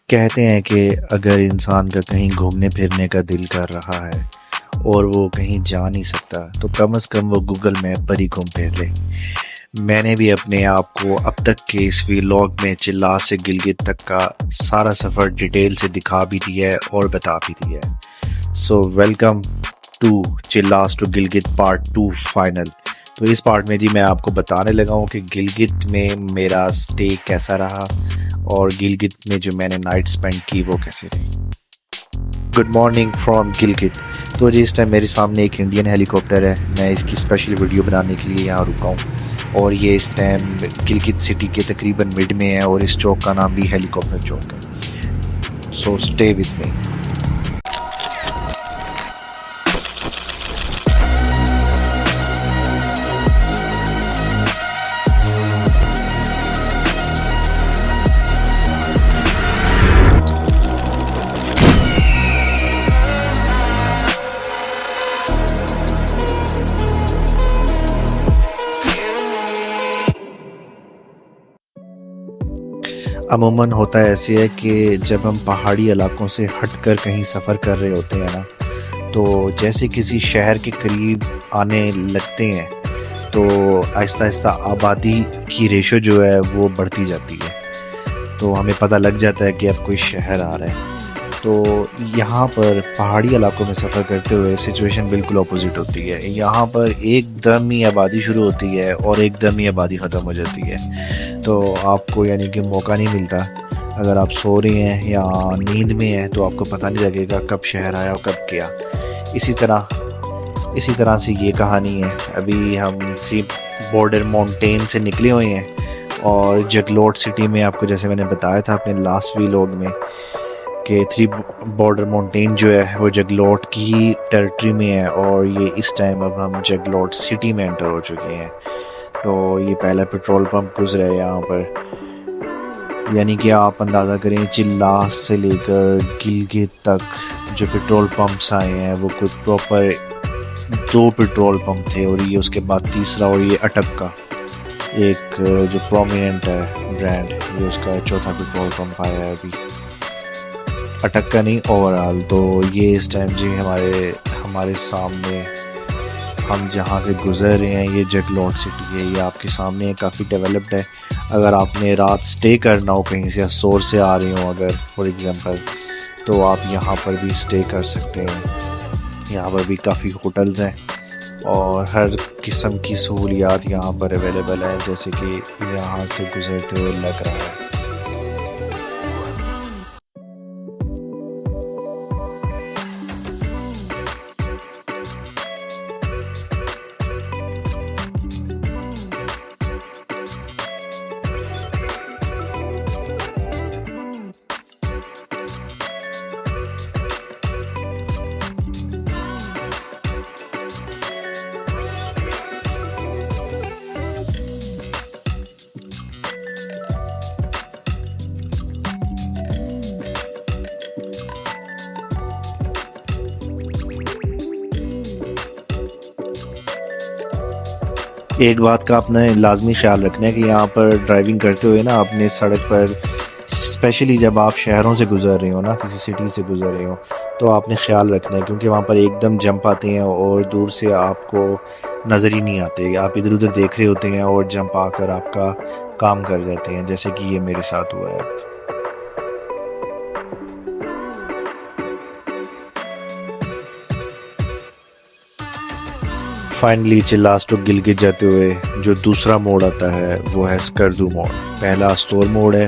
कहते हैं कि अगर इंसान का कहीं घूमने फिरने का दिल कर रहा है और वो कहीं जा नहीं सकता तो कम से कम वो गूगल मैप पर ही घूम फिर ले। मैंने भी अपने आप को अब तक के इस व्लॉग में चिल्ला से गिलगित तक का सारा सफ़र डिटेल से दिखा भी दिया है और बता भी दिया है। So welcome to Chilas to Gilgit part 2 final. तो इस पार्ट में जी मैं आपको बताने लगा हूँ कि गिलगित में मेरा स्टे कैसा रहा और गिलगित में जो मैंने नाइट स्पेंड की वो कैसे रही। Good morning from Gilgit. तो जी इस टाइम मेरे सामने एक इंडियन हेलीकॉप्टर है। मैं इसकी स्पेशल वीडियो बनाने के लिए यहाँ रुका हूँ और ये इस टाइम गिलगित सिटी के तकरीबन मिड में है और इस चौक का नाम भी हेलीकॉप्टर चौक है। So stay with me. अमूमन होता है ऐसे है कि जब हम पहाड़ी इलाकों से हटकर कहीं सफ़र कर रहे होते हैं ना, तो जैसे किसी शहर के करीब आने लगते हैं तो आहिस्ता आहिस्ता आबादी की रेशो जो है वो बढ़ती जाती है। तो हमें पता लग जाता है कि अब कोई शहर आ रहा है। तो यहाँ पर पहाड़ी इलाकों में सफ़र करते हुए सिचुएशन बिल्कुल अपोजिट होती है। यहाँ पर एकदम ही आबादी शुरू होती है और एकदम ही आबादी ख़त्म हो जाती है। तो आपको यानी कि मौका नहीं मिलता, अगर आप सो रहे हैं या नींद में हैं तो आपको पता नहीं लगेगा कब शहर आया और कब गया। इसी तरह से ये कहानी है। अभी हम 3 बॉर्डर माउंटेन से निकले हुए हैं और जगलोट सिटी में, आपको जैसे मैंने बताया था अपने लास्ट व्लॉग में कि 3 बॉर्डर माउंटेन जो है वो जगलोट की टेरिटरी में है और ये इस टाइम अब हम जगलोट सिटी में एंटर हो चुके हैं। तो ये पहला पेट्रोल पंप गुजरा है यहाँ पर। यानी कि आप अंदाज़ा करें चिल्लास से लेकर गिलगित तक जो पेट्रोल पंप्स आए हैं वो कोई प्रॉपर 2 पेट्रोल पंप थे और ये उसके बाद तीसरा और ये अटक का एक जो प्रोमिनेंट है ब्रांड, ये उसका चौथा पेट्रोल पंप आया है अभी। अटक का नहीं ओवरऑल। तो ये इस टाइम जी हमारे सामने हम जहाँ से गुज़र रहे हैं ये जगलोट सिटी है। ये आपके सामने काफ़ी डेवलप्ड है। अगर आपने रात स्टे करना हो कहीं से, स्टोर से आ रहे हो अगर फॉर एग्ज़ाम्पल, तो आप यहाँ पर भी स्टे कर सकते हैं। यहाँ पर भी काफ़ी होटल्स हैं और हर किस्म की सहूलियात यहाँ पर अवेलेबल है, जैसे कि यहाँ से गुज़रते हुए लग रहा है। एक बात का आपने लाजमी ख्याल रखना है कि यहाँ पर ड्राइविंग करते हुए ना अपने सड़क पर, स्पेशली जब आप शहरों से गुजर रहे हो ना, किसी सिटी से गुजर रहे हो, तो आपने ख्याल रखना है क्योंकि वहाँ पर एकदम जंप आते हैं और दूर से आपको नज़र ही नहीं आते। आप इधर उधर देख रहे होते हैं और जंप आकर आपका काम कर जाते हैं, जैसे कि ये मेरे साथ हुआ है। फाइनली चिल्लास टू गिलगित जाते हुए जो दूसरा मोड़ आता है वो है स्कर्दू मोड़। पहला स्टोर मोड़ है,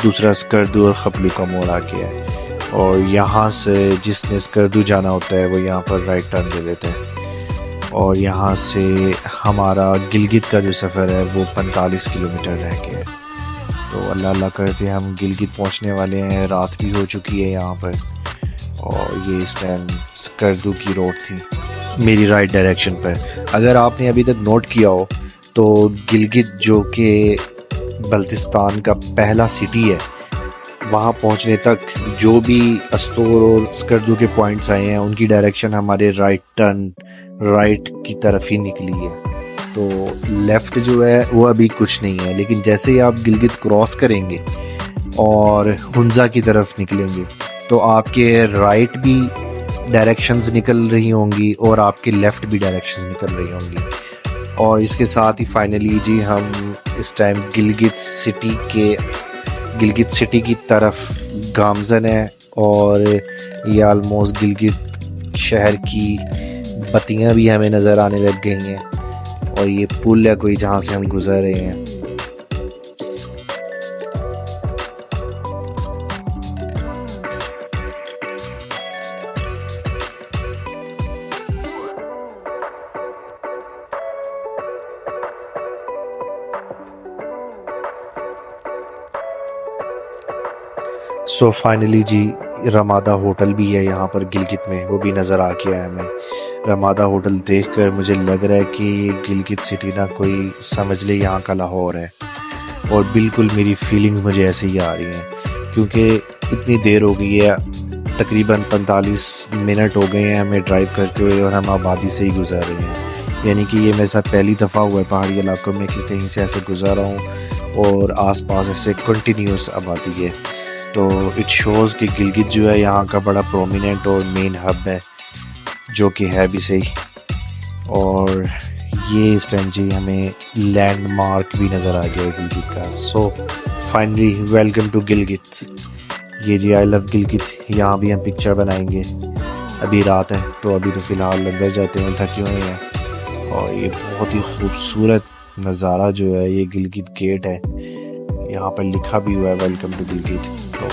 दूसरा स्कर्दू और खपलू का मोड़ आ गया है। और यहाँ से जिसने स्कर्दू जाना होता है वो यहाँ पर राइट टर्न ले लेते हैं और यहाँ से हमारा गिलगित का जो सफ़र है वो 45 किलोमीटर रह गया है। तो अल्लाह अल्लाह करते हम गिलगित पहुँचने वाले हैं। रात भी हो चुकी है यहाँ पर और ये इस टाइम स्कर्दू की रोड थी मेरी राइट डायरेक्शन पर। अगर आपने अभी तक नोट किया हो तो गिलगित जो कि बल्तिस्तान का पहला सिटी है वहाँ पहुँचने तक जो भी अस्तोर और स्कर्दू के पॉइंट्स आए हैं उनकी डायरेक्शन हमारे राइट की तरफ ही निकली है। तो लेफ़्ट जो है वो अभी कुछ नहीं है, लेकिन जैसे ही आप गिलगित क्रॉस करेंगे और हुंजा की तरफ निकलेंगे तो आपके राइट भी डायरेक्शंस निकल रही होंगी और आपके लेफ़्ट भी डायरेक्शंस निकल रही होंगी। और इसके साथ ही फाइनली जी हम इस टाइम गिलगित सिटी की तरफ गामजन है, और ये आलमोस्ट गिलगित शहर की बत्तियां भी हमें नज़र आने लग गई हैं, और ये पुल है कोई जहाँ से हम गुजर रहे हैं। सो फाइनली जी रमादा होटल भी है यहाँ पर गिलगित में, वो भी नज़र आ गया है हमें। रमादा होटल देखकर मुझे लग रहा है कि ये गिलगित सिटी ना कोई समझ ले यहाँ का लाहौर है, और बिल्कुल मेरी फीलिंग्स मुझे ऐसे ही आ रही हैं, क्योंकि इतनी देर हो गई है, तकरीबन 45 मिनट हो गए हैं हमें ड्राइव करते हुए, और हम आबादी से ही गुजर रहे हैं। यानी कि ये मेरे साथ पहली दफ़ा हुआ है पहाड़ी इलाकों में कि कहीं से ऐसे गुजर रहा हूँ और आसपास ऐसे कंटिन्यूस आबादी है। तो इट शोज़ कि गिलगित जो है यहाँ का बड़ा प्रोमिनेंट और मेन हब है, जो कि है भी सही। और ये इस टाइम जी हमें लैंडमार्क भी नज़र आ गया है गिलगित का। So finally welcome to Gilgit. ये जी आई लव गिलगित, यहाँ भी हम पिक्चर बनाएंगे। अभी रात है तो अभी तो फ़िलहाल अंदर जाते हैं, थके हुए हैं। और ये बहुत ही खूबसूरत नज़ारा जो है, ये गिलगित गेट है, यहाँ पर लिखा भी हुआ है वेलकम टू गिलगित। तो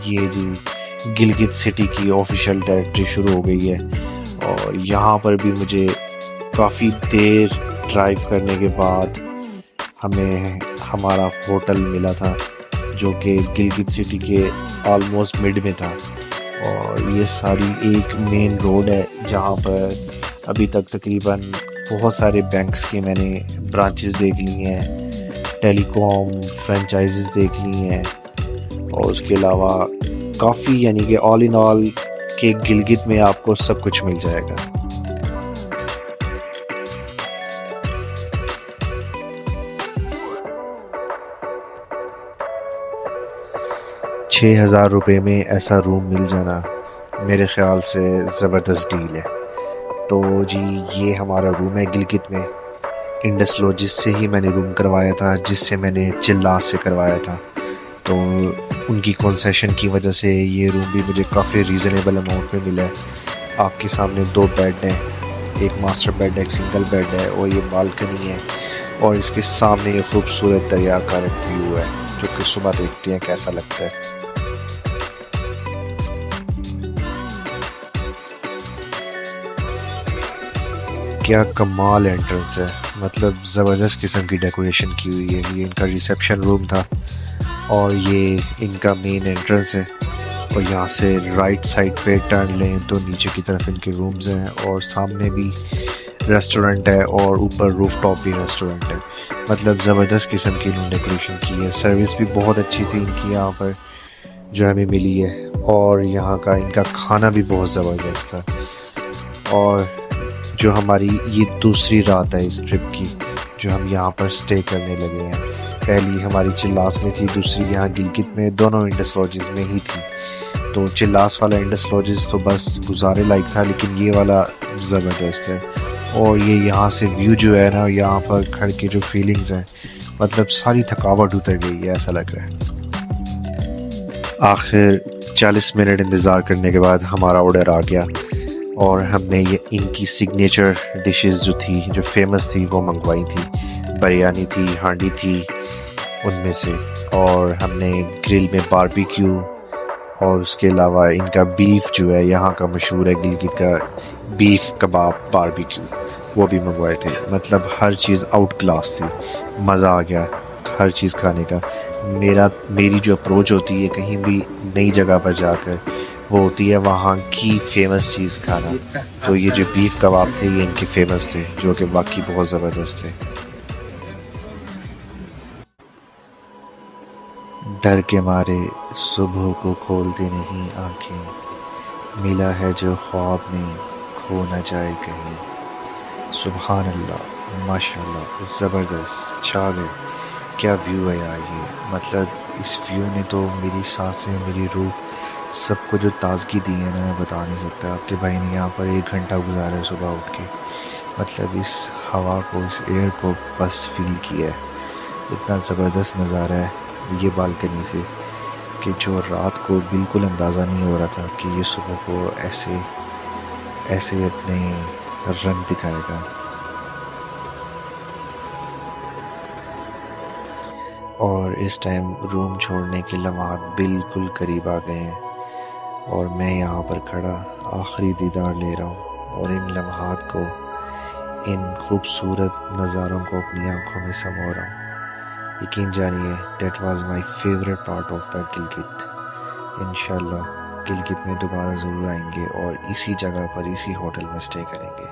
ये जी गिलगित सिटी की ऑफिशियल डायरेक्टरी शुरू हो गई है, और यहाँ पर भी मुझे काफ़ी देर ड्राइव करने के बाद हमें हमारा होटल मिला था, जो कि गिलगित सिटी के ऑलमोस्ट मिड में था। और ये सारी एक मेन रोड है जहाँ पर अभी तक तकरीबन बहुत सारे बैंक्स के मैंने ब्रांचेस देख लिए हैं, टेलीकॉम फ्रेंचाइजेस देख ली हैं, और उसके अलावा काफ़ी, यानी कि ऑल इन ऑल के गिलगित में आपको सब कुछ मिल जाएगा। ₹6,000 में ऐसा रूम मिल जाना मेरे ख्याल से ज़बरदस्त डील है। तो जी ये हमारा रूम है गिलगित में। इंडस लॉजिस से ही मैंने रूम करवाया था, जिससे मैंने चिल्लास से करवाया था। तो उनकी कंसेशन की वजह से ये रूम भी मुझे काफ़ी रीज़नेबल अमाउंट में मिला है। आपके सामने 2 बेड हैं, एक मास्टर बेड है, एक सिंगल बेड है, और ये बालकनी है, और इसके सामने ये खूबसूरत दरिया का व्यू है, जो कि सुबह देखते हैं कैसा लगता है। क्या कमाल एंट्रेंस है, मतलब ज़बरदस्त किस्म की डेकोरेशन की हुई है। ये इनका रिसेप्शन रूम था, और ये इनका मेन एंट्रेंस है। और यहाँ से राइट साइड पे टर्न लें तो नीचे की तरफ इनके रूम्स हैं, और सामने भी रेस्टोरेंट है, और ऊपर रूफ टॉप भी रेस्टोरेंट है। मतलब ज़बरदस्त किस्म की इन्होंने डेकोरेशन की है। सर्विस भी बहुत अच्छी थी इनकी यहाँ पर जो हमें मिली है, और यहाँ का इनका खाना भी बहुत ज़बरदस्त था। और जो हमारी ये दूसरी रात है इस ट्रिप की, जो हम यहाँ पर स्टे करने लगे हैं। पहली हमारी चिल्लास में थी, दूसरी यहाँ गिलगित में, दोनों इंडस लॉजिस में ही थी। तो चिल्लास वाला इंडस लॉजिस तो बस गुजारे लायक था, लेकिन ये वाला ज़बरदस्त है। और ये यहाँ से व्यू जो है ना, यहाँ पर खड़ के जो फीलिंग्स हैं, मतलब सारी थकावट उतर गई है, ऐसा लग रहा है। आखिर 40 मिनट इंतज़ार करने के बाद हमारा ऑर्डर आ गया, और हमने ये इनकी सिग्नेचर डिशेस जो थी, जो फेमस थी, वो मंगवाई थी। बिरयानी थी, हांडी थी उनमें से, और हमने ग्रिल में बारबेक्यू, और उसके अलावा इनका बीफ जो है यहाँ का मशहूर है, गिलगित का बीफ कबाब बारबेक्यू, वो भी मंगवाए थे। मतलब हर चीज़ आउट क्लास थी, मज़ा आ गया हर चीज़ खाने का। मेरी जो अप्रोच होती है कहीं भी नई जगह पर जाकर, वो होती है वहाँ की फेमस चीज़ खाना। तो ये जो बीफ कबाब थे ये इनके फेमस थे, जो कि वाकई बहुत ज़बरदस्त थे। डर के मारे सुबह को खोलते नहीं आंखें, मिला है जो ख्वाब में खो न जाए कहीं। सुभान अल्लाह, माशाल्लाह, ज़बरदस्त, छा गए। क्या व्यू है यार ये, मतलब इस व्यू ने तो मेरी सांसें, मेरी रूह, सबको जो ताजगी दी है ना, मैं बता नहीं सकता। आपके भाई ने यहाँ पर 1 घंटा गुजारा है सुबह उठ के, मतलब इस हवा को, इस एयर को बस फील किया है। इतना ज़बरदस्त नज़ारा है ये बालकनी से कि जो रात को बिल्कुल अंदाज़ा नहीं हो रहा था कि ये सुबह को ऐसे ऐसे अपने रंग दिखाएगा। और इस टाइम रूम छोड़ने के लम्हात बिल्कुल करीब आ गए हैं और मैं यहाँ पर खड़ा आखिरी दीदार ले रहा हूँ और इन लम्हात को, इन खूबसूरत नज़ारों को अपनी आंखों में समो रहा हूँ। यकीन जानिए, that was my favourite part of the Gilgit. इंशाल्लाह गिलगित में दोबारा ज़रूर आएंगे और इसी जगह पर, इसी होटल में स्टे करेंगे।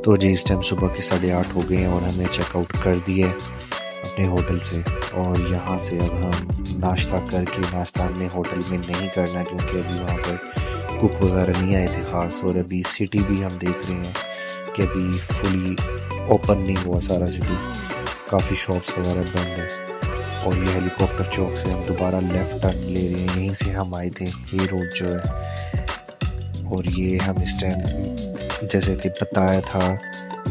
तो जी इस टाइम सुबह के 8:30 हो गए हैं और हमने चेकआउट कर दिया है अपने होटल से। और यहाँ से अब हम नाश्ता करके, नाश्ता हमने होटल में नहीं करना क्योंकि अभी वहाँ पर कुक वगैरह नहीं आए थे ख़ास। और अभी सिटी भी हम देख रहे हैं कि अभी फुली ओपन नहीं हुआ सारा सिटी, काफ़ी शॉप्स वगैरह बंद है। और ये हेलीकॉप्टर चौक से हम दोबारा लेफ़्ट टर्न ले रहे हैं, यहीं से हम आए थे, ये रोड जो है। और ये हम इस टाइम जैसे कि बताया था,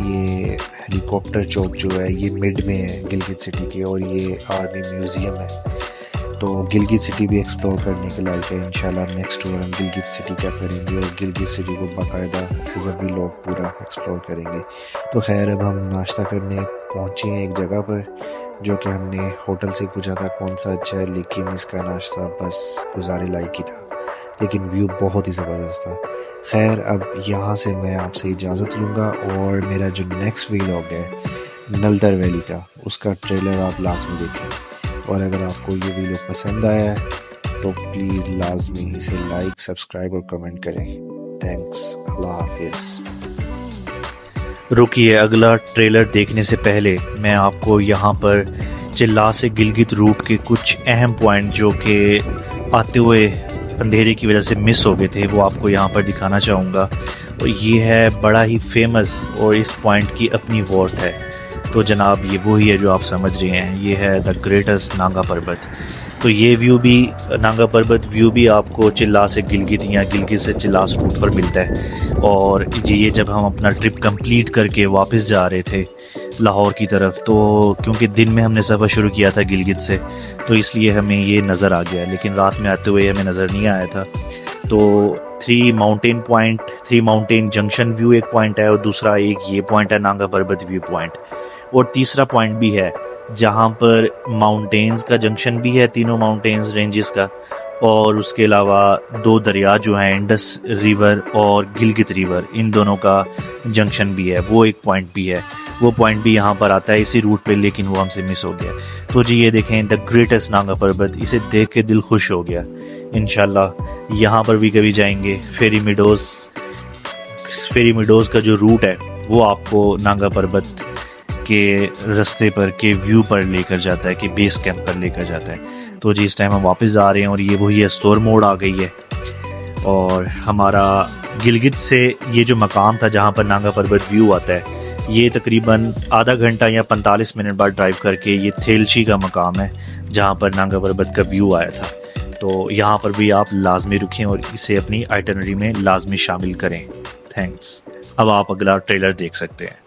ये हेलीकॉप्टर चौक जो है ये मिड में है गिलगित सिटी के, और ये आर्मी म्यूज़ियम है। तो गिलगित सिटी भी एक्सप्लोर करने के लायक है। इंशाल्लाह नेक्स्ट टूर हम गिलगित सिटी क्या करेंगे और गिलगित सिटी को बाकायदा एज अ व्लॉग पूरा एक्सप्लोर करेंगे। तो खैर अब हम नाश्ता करने पहुँचे हैं एक जगह पर जो कि हमने होटल से पूछा था कौन सा अच्छा है, लेकिन इसका नाश्ता बस गुजारे लायक ही था, लेकिन व्यू बहुत ही ज़बरदस्त था। खैर अब यहाँ से मैं आपसे इजाज़त लूँगा और मेरा जो नेक्स्ट व्लॉग है नलदर वैली का, उसका ट्रेलर आप लास्ट में देखें। और अगर आपको ये वीडियो पसंद आया है तो प्लीज़ लाजमी इसे लाइक, सब्सक्राइब और कमेंट करें। थैंक्स, अल्लाह हाफिज़। रुकिए, अगला ट्रेलर देखने से पहले मैं आपको यहाँ पर चिल्ला से गिलगित रूट के कुछ अहम पॉइंट जो कि आते हुए अंधेरे की वजह से मिस हो गए थे वो आपको यहाँ पर दिखाना चाहूँगा। और ये है बड़ा ही फेमस और इस पॉइंट की अपनी वर्थ है। तो जनाब ये वही है जो आप समझ रहे हैं, ये है द ग्रेटेस्ट नांगा पर्वत। तो ये व्यू भी, नांगा पर्वत व्यू भी आपको चिल्ला से गिलगित या गिलगित से चिल्लास रूट पर मिलता है। और ये जब हम अपना ट्रिप कंप्लीट करके वापस जा रहे थे लाहौर की तरफ, तो क्योंकि दिन में हमने सफ़र शुरू किया था गिलगित से, तो इसलिए हमें ये नज़र आ गया, लेकिन रात में आते हुए हमें नज़र नहीं आया था। तो 3 mountain point, 3 mountain junction view एक पॉइंट है और दूसरा एक ये पॉइंट है नांगा पर्वत व्यू पॉइंट। और तीसरा पॉइंट भी है जहाँ पर माउंटेन्स का जंक्शन भी है, तीनों माउंटेन्स रेंजेस का, और उसके अलावा 2 दरिया जो हैं, इंडस रिवर और गिलगित रिवर, इन दोनों का जंक्शन भी है, वो एक पॉइंट भी है। वो पॉइंट भी यहाँ पर आता है इसी रूट पे, लेकिन वो हमसे मिस हो गया। तो जी ये देखें द ग्रेटेस्ट नांगा पर्वत, इसे देख के दिल खुश हो गया। इंशाल्लाह यहाँ पर भी कभी जाएंगे। फेरी मिडोज का जो रूट है वो आपको नांगा पर्वत के रास्ते पर, के व्यू पर लेकर जाता है, कि बेस कैंप पर लेकर जाता है। तो जी इस टाइम हम वापस जा रहे हैं और ये वही है, स्टोर मोड आ गई है। और हमारा गिलगित से ये जो मकाम था जहाँ पर नांगा पर्वत व्यू आता है, ये तकरीबन आधा घंटा या 45 मिनट बाद ड्राइव करके ये थेलची का मकाम है जहाँ पर नांगा पर्वत का व्यू आया था। तो यहाँ पर भी आप लाजमी रुकें और इसे अपनी आइटनरी में लाजमी शामिल करें। थैंक्स। अब आप अगला ट्रेलर देख सकते हैं।